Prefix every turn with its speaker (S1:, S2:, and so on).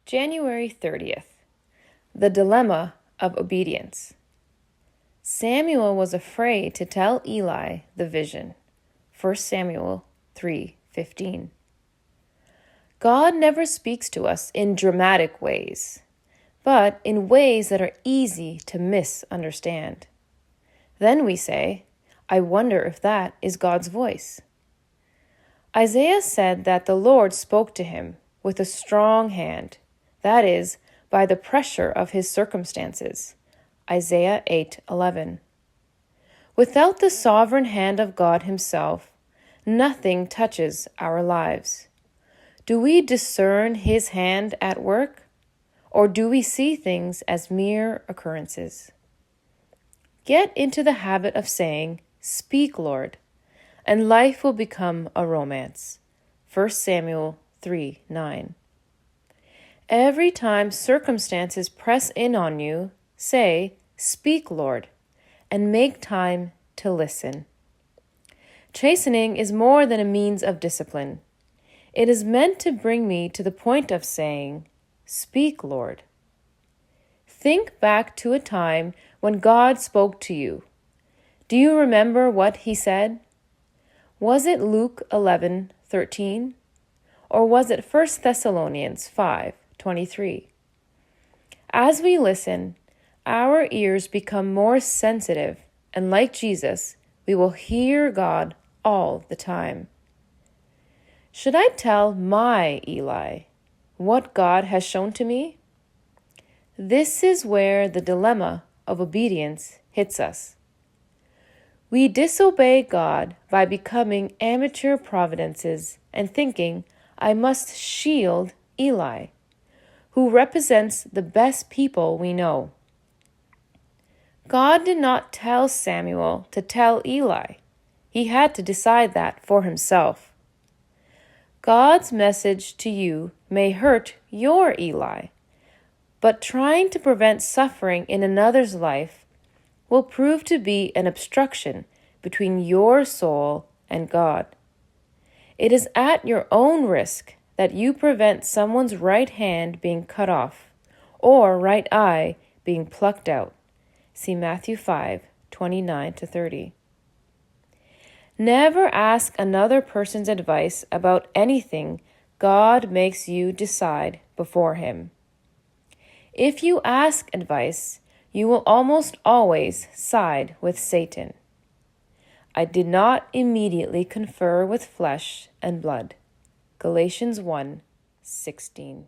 S1: January 30th. The Dilemma of Obedience. Samuel was afraid to tell Eli the vision. 1 Samuel 3:15. God never speaks to us in dramatic ways, but in ways that are easy to misunderstand. Then we say, I wonder if that is God's voice. Isaiah said that the Lord spoke to him with a strong hand, that is, by the pressure of his circumstances. Isaiah 8:11. Without the sovereign hand of God himself, nothing touches our lives. Do we discern his hand at work, or do we see things as mere occurrences? Get into the habit of saying, "Speak, Lord," and life will become a romance. 1 Samuel 3:9. Every time circumstances press in on you, say, "Speak, Lord," and make time to listen. Chastening is more than a means of discipline. It is meant to bring me to the point of saying, "Speak, Lord." Think back to a time when God spoke to you. Do you remember what he said? Was it Luke 11:13? Or was it 1 Thessalonians 5:23? As we listen, our ears become more sensitive, and like Jesus, we will hear God all the time. Should I tell my Eli what God has shown to me? This is where the dilemma of obedience hits us. We disobey God by becoming amateur providences and thinking, I must shield Eli, who represents the best people we know. God did not tell Samuel to tell Eli. He had to decide that for himself. God's message to you may hurt your Eli, but trying to prevent suffering in another's life will prove to be an obstruction between your soul and God. It is at your own risk that you prevent someone's right hand being cut off or right eye being plucked out. See Matthew 5:29-30. Never ask another person's advice about anything God makes you decide before him. If you ask advice, you will almost always side with Satan. I did not immediately confer with flesh and blood. Galatians 1:16.